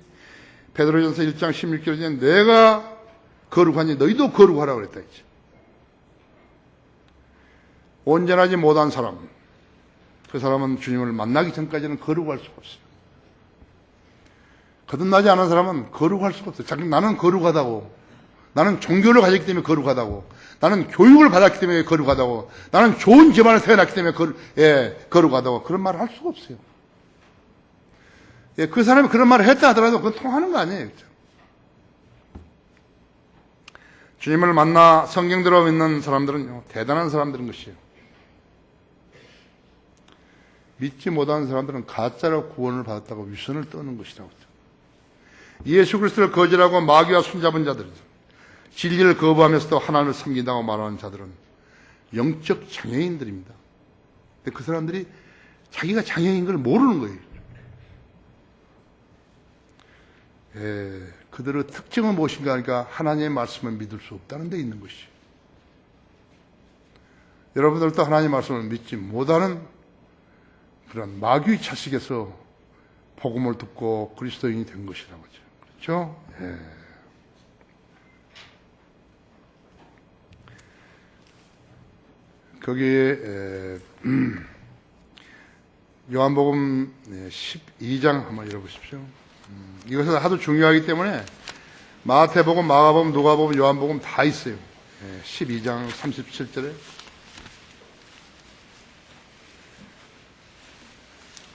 베드로전서 1장 16절에 내가 거룩하니 너희도 거룩하라고 그랬다 했죠. 온전하지 못한 사람, 그 사람은 주님을 만나기 전까지는 거룩할 수가 없어요. 거듭나지 않은 사람은 거룩할 수가 없어요. 나는 거룩하다고, 나는 종교를 가졌기 때문에 거룩하다고, 나는 교육을 받았기 때문에 거룩하다고, 나는 좋은 집안에 태어났기 때문에 거룩하다고, 그런 말을 할 수가 없어요. 그 사람이 그런 말을 했다 하더라도 그건 통하는 거 아니에요. 그렇죠? 주님을 만나 성경대로 믿는 사람들은 대단한 사람들인 것이에요. 믿지 못하는 사람들은 가짜로 구원을 받았다고 위선을 떠는 것이라고. 예수 그리스도를 거절하고 마귀와 손잡은 자들이죠. 진리를 거부하면서도 하나님을 섬긴다고 말하는 자들은 영적 장애인들입니다. 근데 그 사람들이 자기가 장애인 걸 모르는 거예요. 그들의 특징은 무엇인가 하니까 하나님의 말씀을 믿을 수 없다는 데 있는 것이에요. 여러분들도 하나님의 말씀을 믿지 못하는 그런 마귀의 자식에서 복음을 듣고 그리스도인이 된 것이라고 하죠. 그렇죠? 거기에 요한복음 12장 한번 읽어보십시오. 이것은 하도 중요하기 때문에 마태복음, 마가복음, 누가복음, 요한복음 다 있어요. 12장 37절에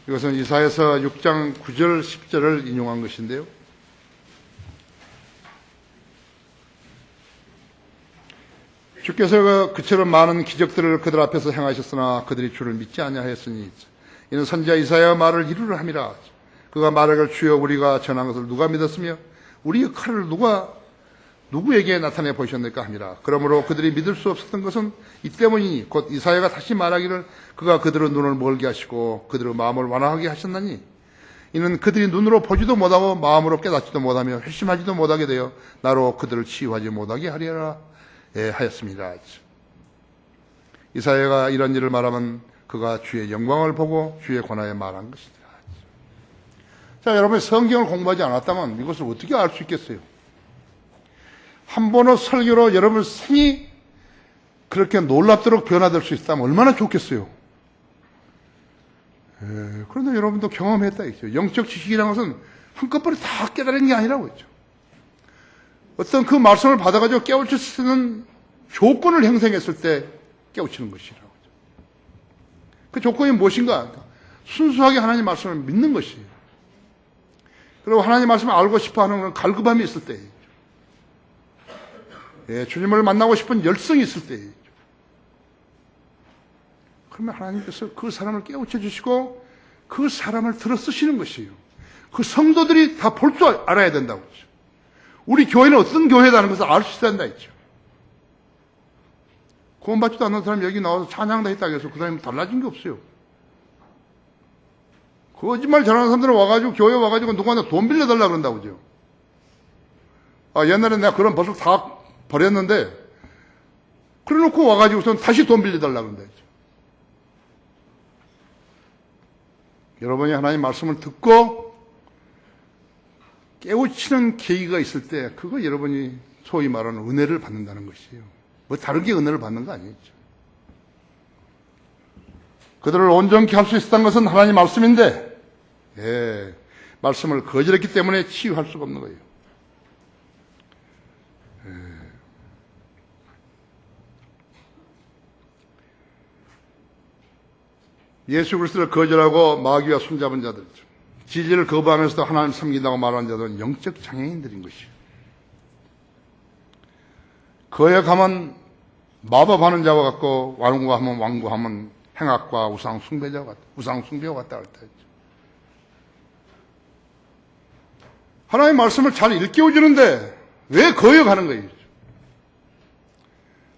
이것은 이사야서 6장 9절 10절을 인용한 것인데요. 주께서 그처럼 많은 기적들을 그들 앞에서 행하셨으나 그들이 주를 믿지 아니하였으니 이는 선지자 이사야의 말을 이루려 함이라. 그가 말하기를 주여 우리가 전한 것을 누가 믿었으며 우리의 칼을 누구에게 나타내 보셨을까 함이라. 그러므로 그들이 믿을 수 없었던 것은 이 때문이니 곧 이사야가 다시 말하기를 그가 그들의 눈을 멀게 하시고 그들의 마음을 완화하게 하셨나니 이는 그들이 눈으로 보지도 못하고 마음으로 깨닫지도 못하며 회심하지도 못하게 되어 나로 그들을 치유하지 못하게 하리라 하였습니다. 이사야가 이런 일을 말하면 그가 주의 영광을 보고 주의 권하에 말한 것이다. 자, 여러분이 성경을 공부하지 않았다면 이것을 어떻게 알 수 있겠어요? 한 번의 설교로 여러분 생이 그렇게 놀랍도록 변화될 수 있다면 얼마나 좋겠어요? 그런데 여러분도 경험했다 했죠. 영적 지식이라는 것은 한꺼번에 다 깨달은 게 아니라고 했죠. 어떤 그 말씀을 받아가지고 깨우칠 수 있는 조건을 형성했을 때 깨우치는 것이라고 했죠. 그 조건이 무엇인가? 순수하게 하나님 말씀을 믿는 것이에요. 그리고 하나님 말씀을 알고 싶어 하는 갈급함이 있을 때예요. 주님을 만나고 싶은 열성이 있을 때예요. 그러면 하나님께서 그 사람을 깨우쳐 주시고 그 사람을 들어 쓰시는 것이에요. 그 성도들이 다 볼 줄 알아야 된다고 했죠. 우리 교회는 어떤 교회라는 것을 알 수 있어야 된다 했죠. 구원받지도 않는 사람이 여기 나와서 찬양다 했다고 해서 그 사람이 달라진 게 없어요. 거짓말 전하는 사람들은 와가지고 교회 와가지고 누구한테 돈 빌려달라고 그런다고 그러죠. 옛날에 내가 그런 벌써 다 버렸는데 그래 놓고 와가지고선 다시 돈 빌려달라고 그런다 했죠. 여러분이 하나님 말씀을 듣고 깨우치는 계기가 있을 때 그거 여러분이 소위 말하는 은혜를 받는다는 것이에요. 뭐 다른 게 은혜를 받는 거 아니겠죠. 그들을 온전케 할 수 있었던 것은 하나님 말씀인데 말씀을 거절했기 때문에 치유할 수가 없는 거예요. 예수 그리스도를 거절하고 마귀와 손잡은 자들이죠. 진리를 거부하면서도 하나님 섬긴다고 말하는 자들은 영적 장애인들인 것이에요. 거역하면 마법하는 자와 같고 완고하면 완고하면 행악과 우상 숭배자와 같다. 우상 숭배와 같다 할 때 했죠. 하나님의 말씀을 잘 일깨워주는데 왜 거역하는 거예요?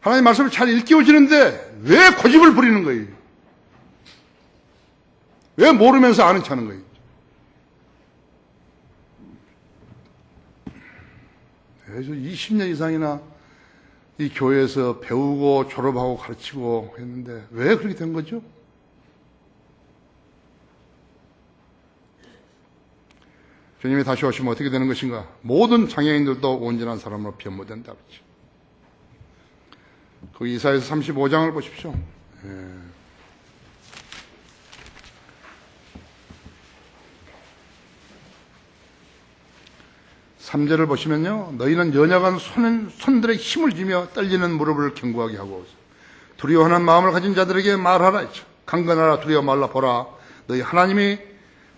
하나님의 말씀을 잘 일깨워주는데 왜 고집을 부리는 거예요? 왜 모르면서 아는 척하는 거예요? 그래서 20년 이상이나 이 교회에서 배우고 졸업하고 가르치고 했는데 왜 그렇게 된 거죠? 주님이 다시 오시면 어떻게 되는 것인가? 모든 장애인들도 온전한 사람으로 변모된다. 그 이사야서 35장을 보십시오. 3절을 보시면요. 너희는 연약한 손들의 힘을 쥐며 떨리는 무릎을 견고하게 하고 두려워하는 마음을 가진 자들에게 말하라. 강건하라 두려워 말라 보라. 너희 하나님이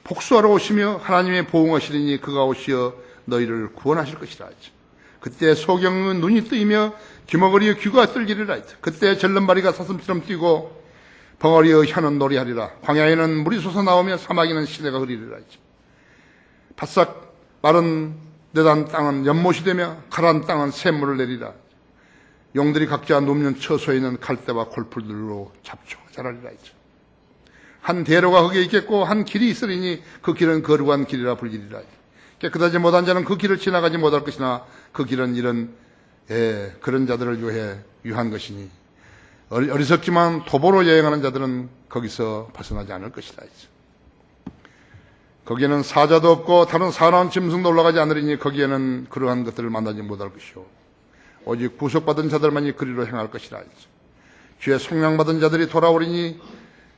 복수하러 오시며 하나님의 보응하시리니 그가 오시어 너희를 구원하실 것이라. 그때 소경은 눈이 뜨이며 귀머거리의 귀가 뚫리리라. 그때 절름발이가 사슴처럼 뛰고 벙어리의 혀는 노래하리라. 광야에는 물이 솟아나오며 사막에는 시내가 흐리리라. 바싹 마른 내단 땅은 연못이 되며 가란 땅은 샘물을 내리라. 용들이 각자 눕는 처소에 있는 갈대와 골풀들로 잡초 자라리라. 한 대로가 거기에 있겠고 한 길이 있으리니 그 길은 거룩한 길이라 불리리라. 깨끗하지 못한 자는 그 길을 지나가지 못할 것이나 그 길은 이런 그런 자들을 위해 유한 것이니 어리석지만 도보로 여행하는 자들은 거기서 벗어나지 않을 것이다. 거기에는 사자도 없고 다른 사나운 짐승도 올라가지 않으리니 거기에는 그러한 것들을 만나지 못할 것이요 오직 구속받은 자들만이 그리로 행할 것이라. 주의 속량받은 자들이 돌아오리니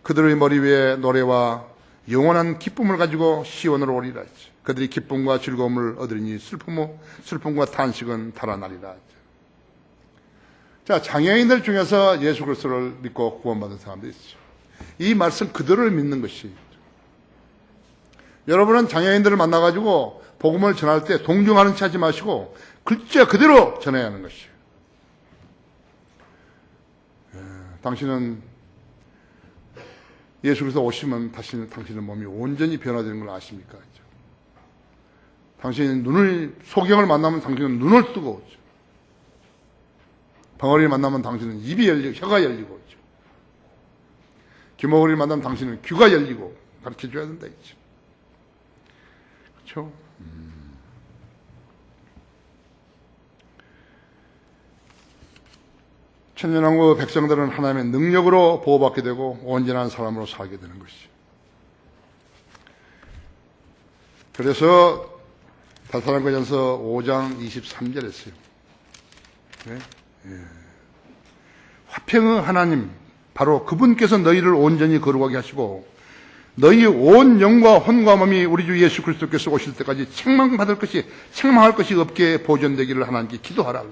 그들의 머리 위에 노래와 영원한 기쁨을 가지고 시온으로 오리라. 그들이 기쁨과 즐거움을 얻으리니 슬픔과 탄식은 달아나리라. 자, 장애인들 중에서 예수 그리스도를 믿고 구원받은 사람들이 있죠. 이 말씀 그대로를 믿는 것이, 여러분은 장애인들을 만나가지고 복음을 전할 때 동정하는 체 하지 마시고 글자 그대로 전해야 하는 것이에요. 당신은 예수 그리스도 오시면 당신의 몸이 온전히 변화되는 걸 아십니까? 당신이 소경을 만나면 당신은 눈을 뜨고 오죠. 벙어리를 만나면 당신은 입이 열리고 혀가 열리고 오죠. 귀머거리를 만나면 당신은 귀가 열리고 가르쳐줘야 된다 했죠. 그렇죠? 천년왕국 백성들은 하나님의 능력으로 보호받게 되고 온전한 사람으로 살게 되는 것이죠. 그래서 데살로니가전서 5장 23절에 했어요. 네? 화평의 하나님, 바로 그분께서 너희를 온전히 거룩하게 하시고 너희 온 영과 혼과 몸이 우리 주 예수 그리스도께서 오실 때까지 책망할 것이 없게 보존되기를 하나님께 기도하라.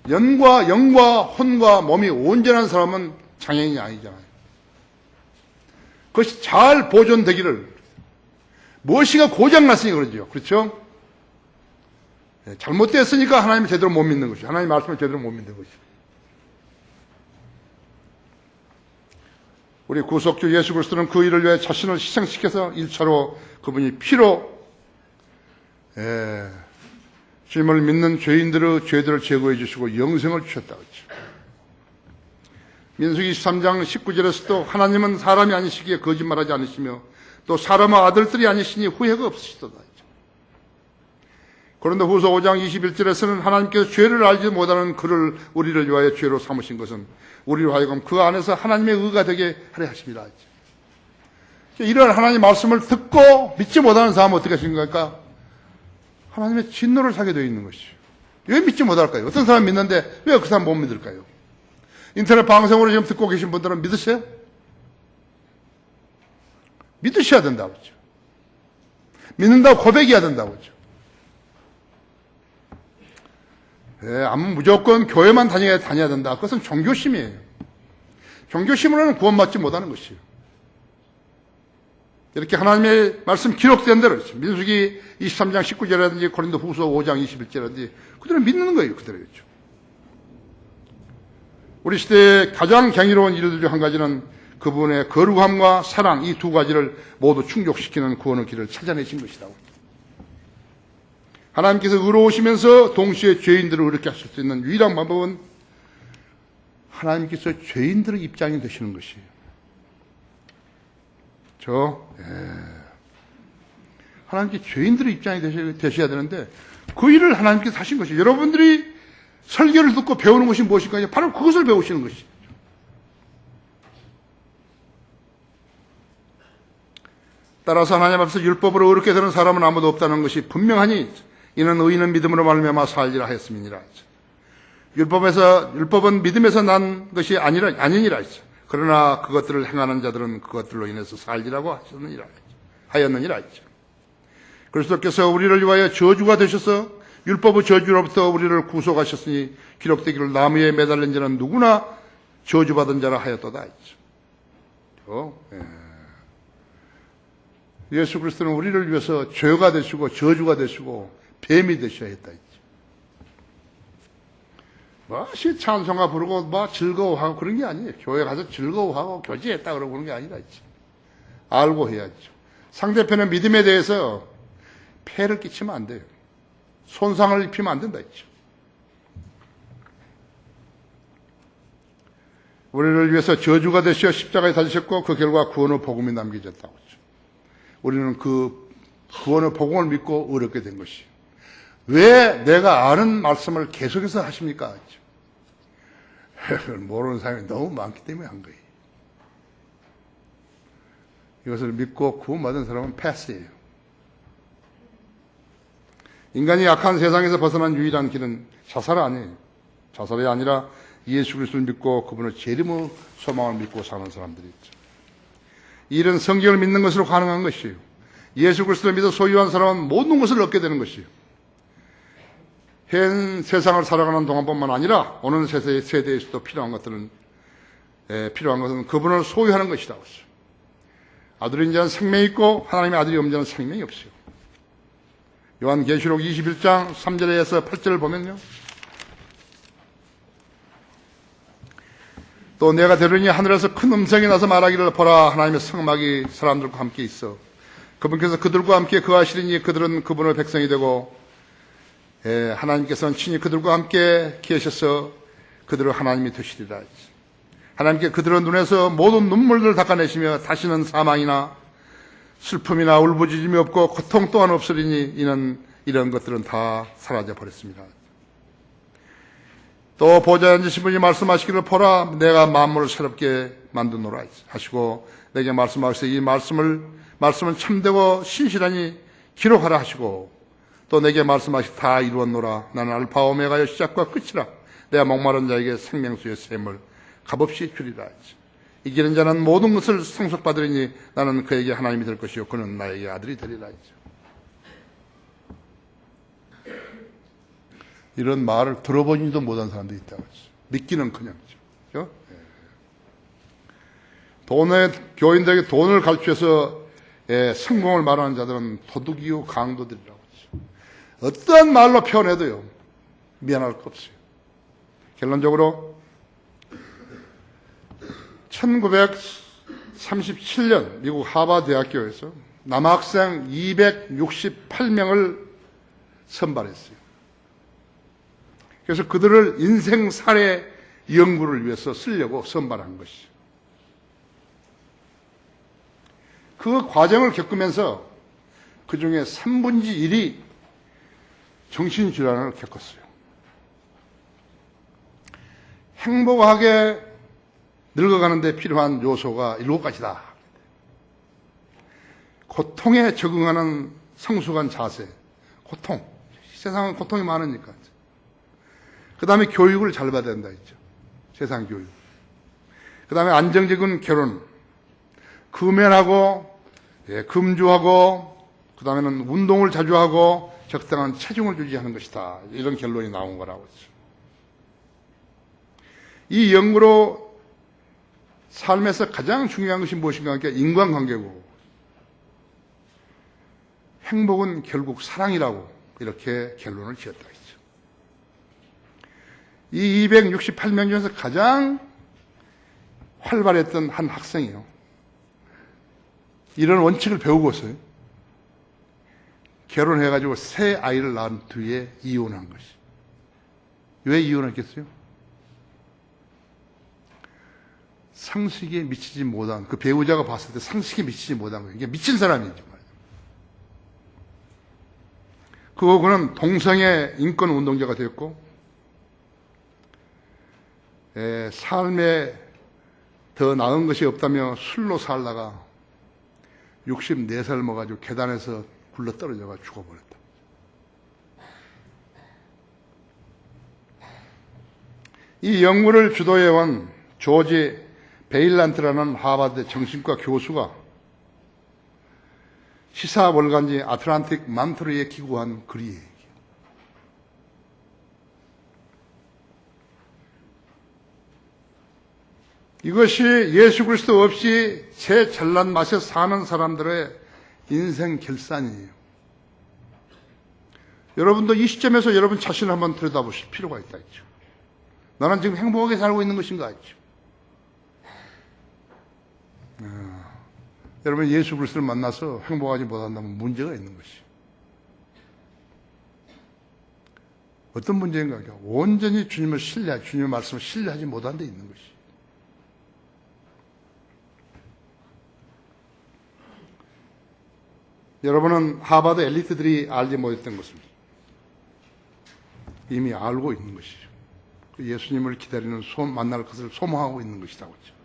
영과 혼과 몸이 온전한 사람은 장애인이 아니잖아요. 그것이 잘 보존되기를, 무엇이가 고장났으니 그러죠. 그렇죠? 잘못됐으니까 하나님을 제대로 못 믿는 것이죠. 하나님 말씀을 제대로 못 믿는 것이죠. 우리 구속주 예수 그리스도는 그 일을 위해 자신을 희생시켜서 1차로 그분이 피로 주님을 믿는 죄인들의 죄들을 제거해 주시고 영생을 주셨다고 했죠. 민수기 23장 19절에서도 하나님은 사람이 아니시기에 거짓말하지 않으시며 또 사람의 아들들이 아니시니 후회가 없으시도다. 그런데 후서 5장 21절에서는 하나님께서 죄를 알지 못하는 그를 우리를 위하여 죄로 삼으신 것은 우리로 하여금 그 안에서 하나님의 의가 되게 하려 하십니다. 이런 하나님의 말씀을 듣고 믿지 못하는 사람은 어떻게 하신 겁니까? 하나님의 진노를 사게 되어 있는 것이죠. 왜 믿지 못할까요? 어떤 사람 믿는데 왜 그 사람 못 믿을까요? 인터넷 방송으로 지금 듣고 계신 분들은 믿으세요? 믿으셔야 된다고 했죠. 믿는다고 고백해야 된다고 했죠. 무조건 교회만 다녀야 된다. 그것은 종교심이에요. 종교심으로는 구원받지 못하는 것이에요. 이렇게 하나님의 말씀 기록된 대로 민수기 23장 19절이라든지 고린도 후서 5장 21절이라든지 그대로 믿는 거예요. 그대로였죠. 우리 시대의 가장 경이로운 일들 중 한 가지는 그분의 거룩함과 사랑, 이 두 가지를 모두 충족시키는 구원의 길을 찾아내신 것이라고. 하나님께서 의로우시면서 동시에 죄인들을 의롭게 하실 수 있는 유일한 방법은 하나님께서 죄인들의 입장이 되시는 것이에요. 하나님께 죄인들의 입장이 되셔야 되는데 그 일을 하나님께서 하신 것이에요. 여러분들이 설교를 듣고 배우는 것이 무엇일까요? 바로 그것을 배우시는 것이죠. 따라서 하나님 앞에서 율법으로 의롭게 되는 사람은 아무도 없다는 것이 분명하니 이는 의인은 믿음으로 말미암아 살리라 하였음이니라. 율법은 믿음에서 난 것이 아니니라. 그러나 그것들을 행하는 자들은 그것들로 인해서 살리라고 하였느니라. 그리스도께서 우리를 위하여 저주가 되셔서 율법의 저주로부터 우리를 구속하셨으니 기록되기를 나무에 매달린 자는 누구나 저주받은 자라 하였도다. 예수 그리스도는 우리를 위해서 죄가 되시고 저주가 되시고 뱀이 되셔야 했다. 찬송가 부르고 즐거워하고 그런 게 아니에요. 교회 가서 즐거워하고 교제했다 그러고 그런 게 아니라 알고 해야죠. 상대편의 믿음에 대해서 폐를 끼치면 안 돼요. 손상을 입히면 안 된다 했죠. 우리를 위해서 저주가 되시어 십자가에 달리셨고 그 결과 구원의 복음이 남겨졌다고 했죠. 우리는 그 구원의 복음을 믿고 의롭게 된 것이에요. 왜 내가 아는 말씀을 계속해서 하십니까? 모르는 사람이 너무 많기 때문에 한 거예요. 이것을 믿고 구원받은 사람은 패스예요. 인간이 약한 세상에서 벗어난 유일한 길은 자살 아니에요. 자살이 아니라 예수 그리스도를 믿고 그분의 재림의 소망을 믿고 사는 사람들이 있죠. 이 일은 성경을 믿는 것으로 가능한 것이에요. 예수 그리스도를 믿어 소유한 사람은 모든 것을 얻게 되는 것이에요. 현 세상을 살아가는 동안뿐만 아니라 오는 세대에서도 필요한 것은 그분을 소유하는 것이라고 했어요. 아들인 자는 생명이 있고 하나님의 아들이 없는 자는 생명이 없어요. 요한계시록 21장 3절에서 8절을 보면요. 또 내가 들으니 하늘에서 큰 음성이 나서 말하기를 보라 하나님의 성막이 사람들과 함께 있어 그분께서 그들과 함께 거하시리니 그들은 그분의 백성이 되고 하나님께서는 친히 그들과 함께 계셔서 그들을 하나님이 되시리라. 하나님께 그들의 눈에서 모든 눈물들을 닦아내시며 다시는 사망이나 슬픔이나 울부짖음이 없고 고통 또한 없으리니 이는 이런 것들은 다 사라져 버렸습니다. 또 보좌에 앉으신 분이 말씀하시기를 보라 내가 만물을 새롭게 만드노라 하시고 내게 말씀하시되 이 말씀은 참되고 신실하니 기록하라 하시고 또 내게 말씀하시되 다 이루었노라 나는 알파 오메가의 시작과 끝이라 내가 목마른 자에게 생명수의 샘을 값없이 주리라 하지. 이기는 자는 모든 것을 상속받으리니 나는 그에게 하나님이 될 것이요 그는 나에게 아들이 되리라 하지. 이런 말을 들어보지도 못한 사람도 있다고 했어요. 믿기는커녕죠. 그렇죠? 교인들에게 돈을 가르쳐서 성공을 말하는 자들은 도둑이요 강도들이라고 했죠. 어떠한 말로 표현해도요 미안할 거 없어요. 결론적으로 1937년 미국 하버드 대학교에서 남학생 268명을 선발했어요. 그래서 그들을 인생사례 연구를 위해서 쓰려고 선발한 것이죠. 그 과정을 겪으면서 그 중에 3분의 1이 정신질환을 겪었어요. 행복하게 늙어가는 데 필요한 요소가 7가지다. 고통에 적응하는 성숙한 자세, 고통. 세상은 고통이 많으니까. 그 다음에 교육을 잘 받아야 된다 했죠. 세상 교육. 그 다음에 안정적인 결혼. 금연하고, 금주하고, 그 다음에는 운동을 자주 하고, 적당한 체중을 유지하는 것이다. 이런 결론이 나온 거라고 했죠. 이 연구로 삶에서 가장 중요한 것이 무엇인가 하니까 인간관계고, 행복은 결국 사랑이라고 이렇게 결론을 지었다 했죠. 이 268명 중에서 가장 활발했던 한 학생이요. 이런 원칙을 배우고서요. 결혼해가지고 새 아이를 낳은 뒤에 이혼한 것이. 왜 이혼했겠어요? 상식에 미치지 못한, 그 배우자가 봤을 때 상식에 미치지 못한 거예요. 이게 미친 사람이지 말이에요. 그는 동성애 인권 운동자가 되었고, 삶에 더 나은 것이 없다며 술로 살다가 64살 먹어가지고 계단에서 굴러 떨어져가 죽어버렸다. 이 연구를 주도해온 조지 베일란트라는 하버드 정신과 교수가 시사월간지 아틀란틱 만트리에 기고한 글이에요. 이것이 예수 그리스도 없이 제 잘난 맛에 사는 사람들의 인생 결산이에요. 여러분도 이 시점에서 여러분 자신을 한번 들여다보실 필요가 있다 했죠. 나는 지금 행복하게 살고 있는 것인가 했죠. 여러분 예수 그리스도를 만나서 행복하지 못한다면 문제가 있는 것이에요. 어떤 문제인가? 온전히 주님을 주님의 말씀을 신뢰하지 못한 데 있는 것이에요. 여러분은 하버드 엘리트들이 알지 못했던 것을 이미 알고 있는 것이죠. 예수님을 기다리는 만날 것을 소망하고 있는 것이라고 했죠.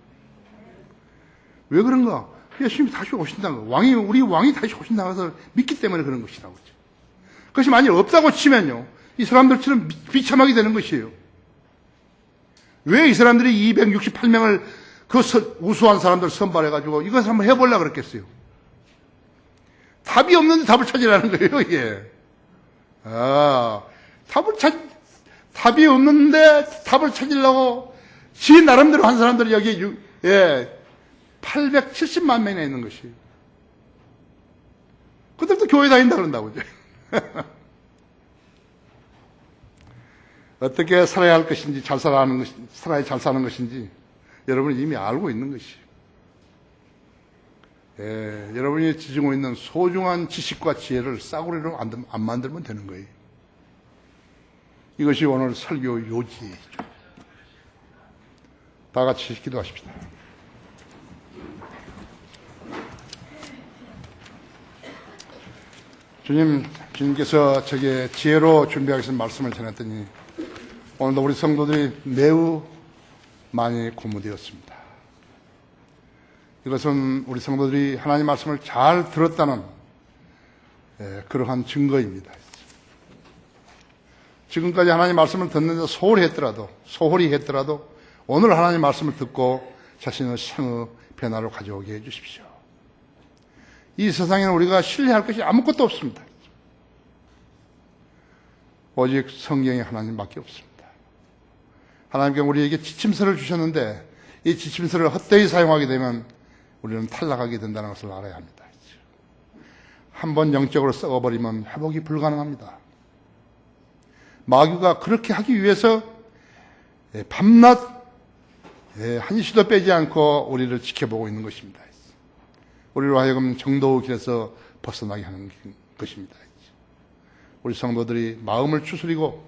왜 그런가? 예수님이 다시 오신다는 거. 우리 왕이 다시 오신다고 해서 믿기 때문에 그런 것이라고 했죠. 그것이 만약 없다고 치면요, 이 사람들처럼 비참하게 되는 것이에요. 왜 이 사람들이 268명을 그 우수한 사람들 선발해가지고 이것을 한번 해보려고 그랬겠어요? 답이 없는데 답을 찾으라는 거예요, 이게. 답이 없는데 답을 찾으려고 지 나름대로 한 사람들이 여기 870만 명이나 있는 것이에요. 그들도 교회 다닌다 그런다고. 어떻게 살아야 할 것인지, 살아야 잘 사는 것인지 여러분이 이미 알고 있는 것이에요. 여러분이 지니고 있는 소중한 지식과 지혜를 싸구려로 안 만들면 되는 거예요. 이것이 오늘 설교 요지이죠. 다 같이 기도하십시다. 주님께서 저게 지혜로 준비하기 위해서 말씀을 전했더니 오늘도 우리 성도들이 매우 많이 고무되었습니다. 이것은 우리 성도들이 하나님 말씀을 잘 들었다는 그러한 증거입니다. 지금까지 하나님 말씀을 듣는데 소홀히 했더라도 오늘 하나님 말씀을 듣고 자신의 생의 변화를 가져오게 해주십시오. 이 세상에는 우리가 신뢰할 것이 아무것도 없습니다. 오직 성경의 하나님밖에 없습니다. 하나님께 우리에게 지침서를 주셨는데 이 지침서를 헛되이 사용하게 되면 우리는 탈락하게 된다는 것을 알아야 합니다. 한번 영적으로 썩어버리면 회복이 불가능합니다. 마귀가 그렇게 하기 위해서 밤낮 한시도 빼지 않고 우리를 지켜보고 있는 것입니다. 우리로 하여금 정도의 길에서 벗어나게 하는 것입니다. 우리 성도들이 마음을 추스리고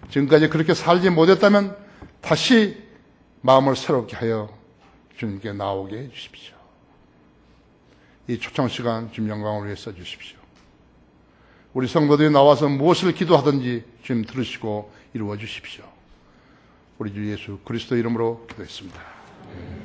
지금까지 그렇게 살지 못했다면 다시 마음을 새롭게 하여 주님께 나오게 해주십시오. 이 초청시간 주님 영광을 위해 써주십시오. 우리 성도들이 나와서 무엇을 기도하든지 주님 들으시고 이루어 주십시오. 우리 주 예수 그리스도 이름으로 기도했습니다.